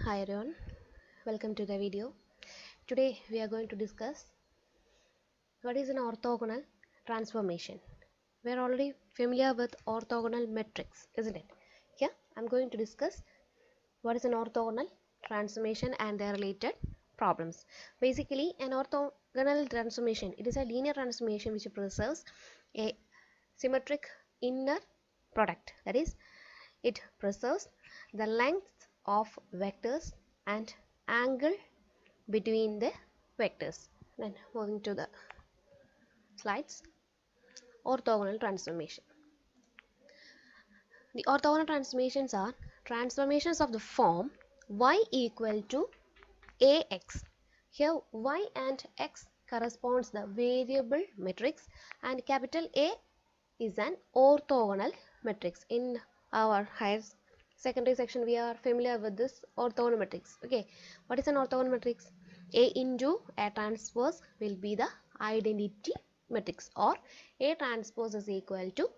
Hi everyone, welcome to the video. Today we are going to discuss what is an orthogonal transformation. We are already familiar with orthogonal metrics, isn't it? Here I'm going to discuss what is an orthogonal transformation and their related problems. Basically, an orthogonal transformation, it is a linear transformation which preserves a symmetric inner product. That is, it preserves the length of vectors and angle between the vectors. Then moving to the slides, orthogonal transformation. The orthogonal transformations are transformations of the form y equal to ax. Here y and x corresponds the variable matrix and capital A is an orthogonal matrix. In our higher secondary section we are familiar with this orthogonal matrix. Okay, what is an orthogonal matrix? A into A transpose will be the identity matrix, or A transpose is equal to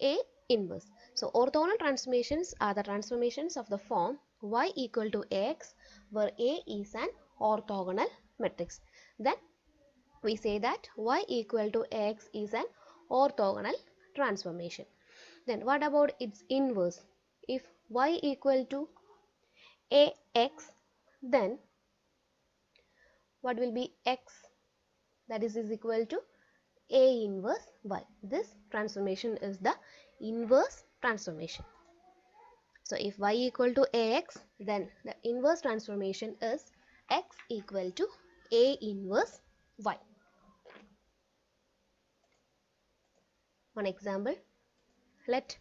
A inverse. So orthogonal transformations are the transformations of the form y equal to ax where A is an orthogonal matrix. Then we say that y equal to ax is an orthogonal transformation. Then what about its inverse? If y equal to ax, then what will be x? That is equal to A inverse y. This transformation is the inverse transformation. So if y equal to ax, then the inverse transformation is x equal to A inverse y. One example, let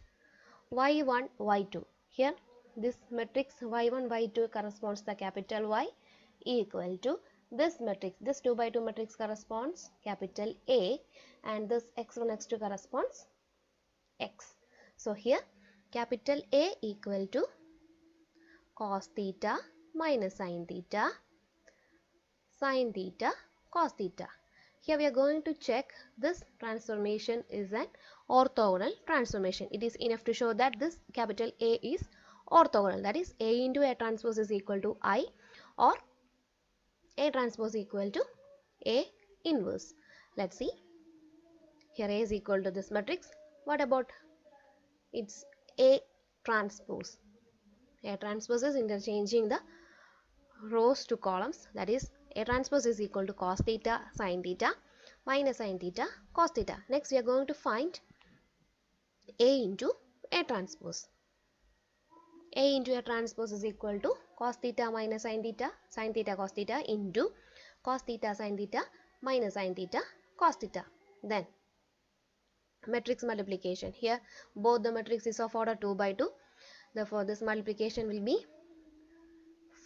y1, y2. Here this matrix y1, y2 corresponds to the capital Y equal to this matrix. This 2 by 2 matrix corresponds capital A and this x1, x2 corresponds x. So here capital A equal to cos theta minus sin theta, cos theta. Here we are going to check this transformation is an orthogonal transformation. It is enough to show that this capital A is orthogonal. That is, A into A transpose is equal to I, or A transpose equal to A inverse. Let's see. Here A is equal to this matrix. What about its A transpose? A transpose is interchanging the rows to columns. That is, A transpose is equal to cos theta sin theta minus sin theta cos theta. Next we are going to find A into A transpose. A into A transpose is equal to cos theta minus sin theta cos theta into cos theta sin theta minus sin theta cos theta. Then matrix multiplication. Here both the matrix is of order 2 by 2. Therefore this multiplication will be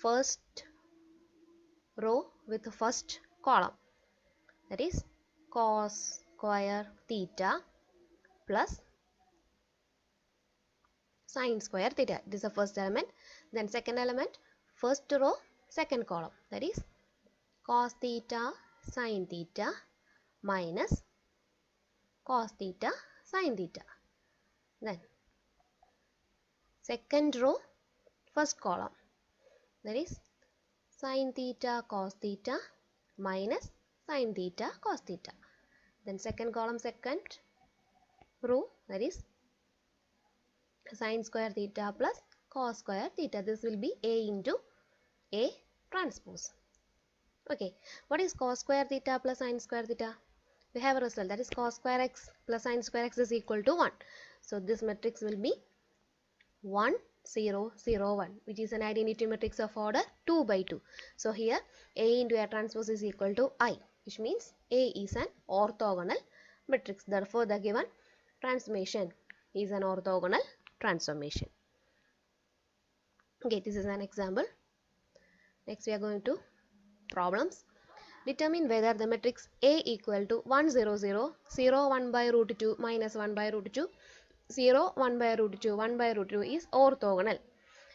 first row with the first column. That is cos square theta plus sin square theta. This is the first element. Then second element, first row, second column. That is cos theta sin theta minus cos theta sin theta. Then second row, first column. That is sin theta cos theta minus sin theta cos theta. Then second column, second row, that is sin square theta plus cos square theta. This will be A into A transpose. Okay, what is cos square theta plus sin square theta? We have a result, that is cos square x plus sin square x is equal to 1. So this matrix will be 1 0 0 1, which is an identity matrix of order 2 by 2. So here A into A transpose is equal to I, which means A is an orthogonal matrix. Therefore the given transformation is an orthogonal transformation. Okay, this is an example. Next we are going to problems. Determine whether the matrix A equal to 1 0 0 0 1 by root 2 minus 1 by root 2 0 1 by root 2 1 by root 2 is orthogonal.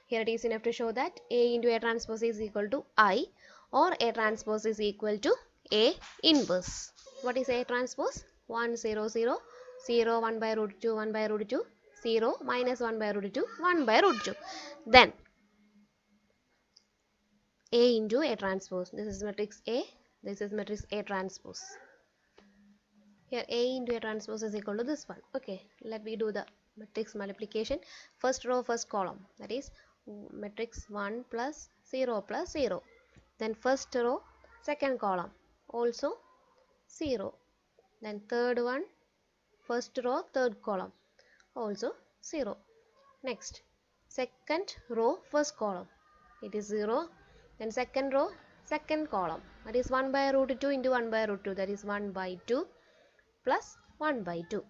Here it is enough to show that A into A transpose is equal to I, or A transpose is equal to A inverse. What is A transpose? 1 0 0 0 1 by root 2 1 by root 2 0 minus 1 by root 2 1 by root 2. Then A into A transpose. This is matrix A. This is matrix A transpose. Here A into A transpose is equal to this one. Okay, let me do the matrix multiplication. First row, first column. That is matrix 1 plus 0 plus 0. Then first row, second column. Also 0. Then third one, first row, third column. Also 0. Next, second row, first column. It is 0. Then second row, second column. That is 1 by root 2 into 1 by root 2. That is 1 by 2 plus 1 by 2.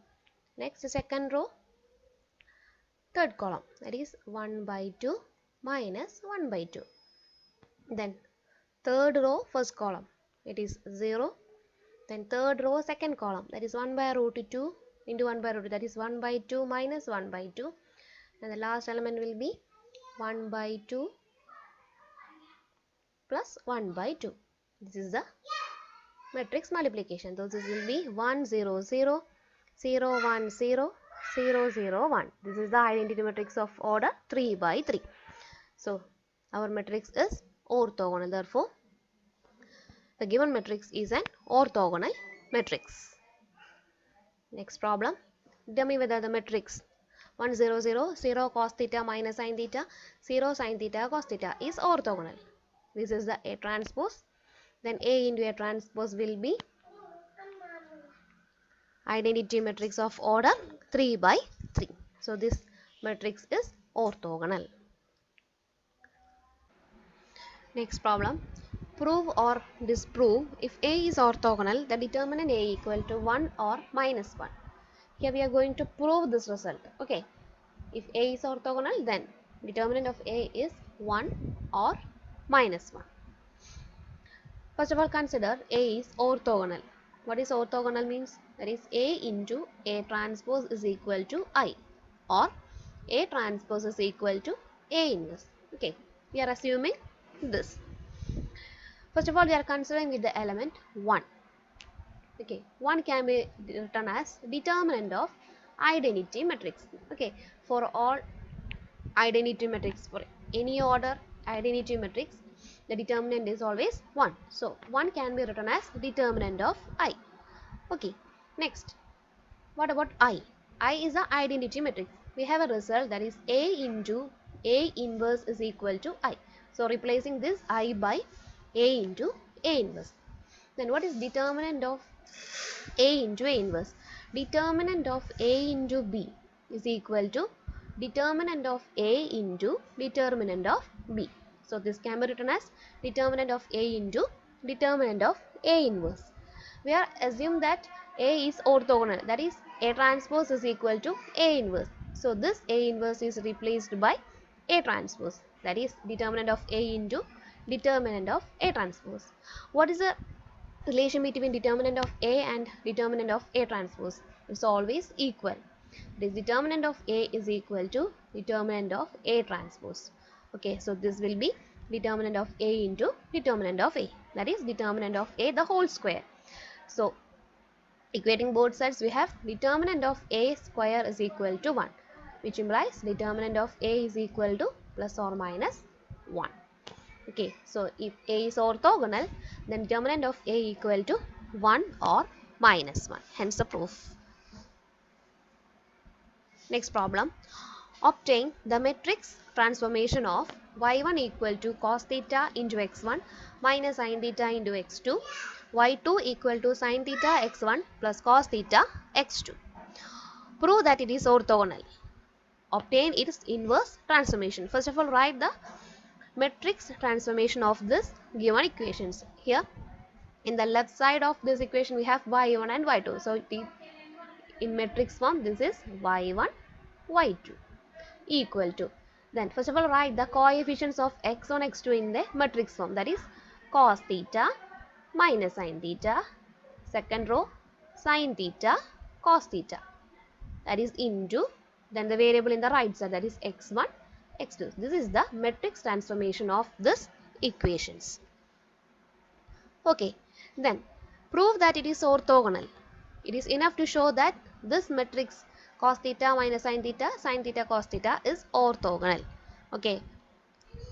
Next, second row, third column. That is 1 by 2 minus 1 by 2. Then third row, first column. It is 0. Then third row, second column. That is 1 by root 2 into 1 by root 2. That is 1 by 2 minus 1 by 2. And the last element will be 1 by 2 plus 1 by 2. This is the matrix multiplication. So this will be 1 0 0 0 1 0 0 0 1. This is the identity matrix of order 3 by 3. So our matrix is orthogonal. Therefore, the given matrix is an orthogonal matrix. Next problem. Determine whether the matrix 1 0 0 0 cos theta minus sin theta 0 sin theta cos theta is orthogonal. This is the A transpose. Then A into A transpose will be identity matrix of order 3 by 3. So this matrix is orthogonal. Next problem. Prove or disprove if A is orthogonal, the determinant A equal to 1 or minus 1. Here we are going to prove this result. Okay. If A is orthogonal, then determinant of A is 1 or minus 1. First of all, consider A is orthogonal. What is orthogonal means? That is A into A transpose is equal to I, or A transpose is equal to A inverse. Okay, we are assuming this. First of all, we are considering with the element 1. Okay, 1 can be written as determinant of identity matrix. Okay, for all identity matrix, for any order identity matrix, the determinant is always 1. So 1 can be written as determinant of I. Okay, next, what about I? I is the identity matrix. We have a result, that is A into A inverse is equal to I. So replacing this I by A into A inverse. Then what is determinant of A into A inverse? Determinant of A into B is equal to determinant of A into determinant of B. So this can be written as determinant of A into determinant of A inverse. We are assumed that A is orthogonal, that is A transpose is equal to A inverse. So this A inverse is replaced by A transpose, that is determinant of A into determinant of A transpose. What is the relation between determinant of A and determinant of A transpose? It's always equal. It is determinant of A is equal to determinant of A transpose. Okay, so this will be determinant of A into determinant of A, that is determinant of A the whole square. So equating both sides, we have determinant of A square is equal to 1, which implies determinant of A is equal to plus or minus 1. Okay, so if A is orthogonal, then determinant of A equal to 1 or minus 1. Hence the proof. Next problem. Obtain the matrix transformation of y1 equal to cos theta into x1 minus sin theta into x2, y2 equal to sin theta x1 plus cos theta x2. Prove that it is orthogonal. Obtain its inverse transformation. First of all, write the matrix transformation of this given equations. Here in the left side of this equation we have y1 and y2. So in matrix form this is y1 y2 equal to, then first of all write the coefficients of x1 x2 in the matrix form, that is cos theta minus sin theta, second row sin theta cos theta, that is into, then the variable in the right side, that is x1 x2. This is the matrix transformation of this equations. Okay, then prove that it is orthogonal. It is enough to show that this matrix cos theta minus sin theta cos theta is orthogonal. Okay,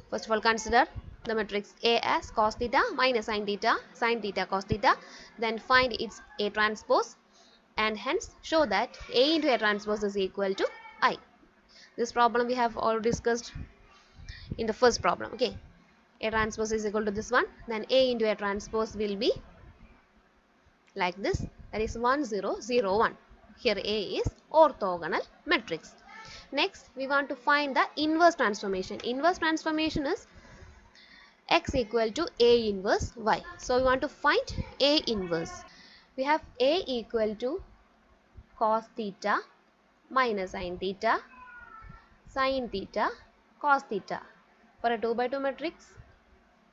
first of all consider the matrix A as cos theta minus sin theta cos theta, then find its A transpose and hence show that A into A transpose is equal to I. This problem we have already discussed in the first problem. Okay, A transpose is equal to this one, then A into A transpose will be like this, that is 1 0 0 1. Here A is orthogonal matrix. Next we want to find the inverse transformation. Inverse transformation is x equal to A inverse y. So we want to find A inverse. We have A equal to cos theta minus sin theta cos theta. For a 2 by 2 matrix,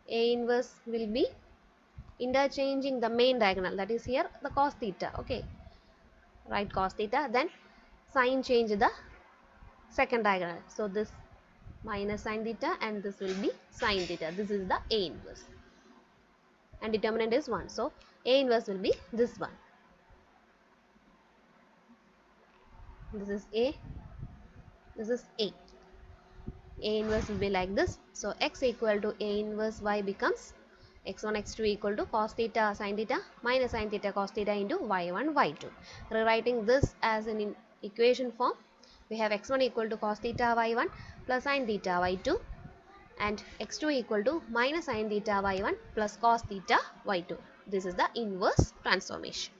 A inverse will be interchanging the main diagonal, that is here the cos theta. Okay, write cos theta, then sin change the second diagonal. So this minus sin theta and this will be sin theta. This is the A inverse. And determinant is 1. So A inverse will be this one. This is A. This is A. A inverse will be like this. So x equal to A inverse y becomes x1 x2 equal to cos theta sin theta minus sin theta cos theta into y1 y2. Rewriting this as an equation form, we have x1 equal to cos theta y1 plus sin theta y2 and x2 equal to minus sin theta y1 plus cos theta y2. This is the inverse transformation.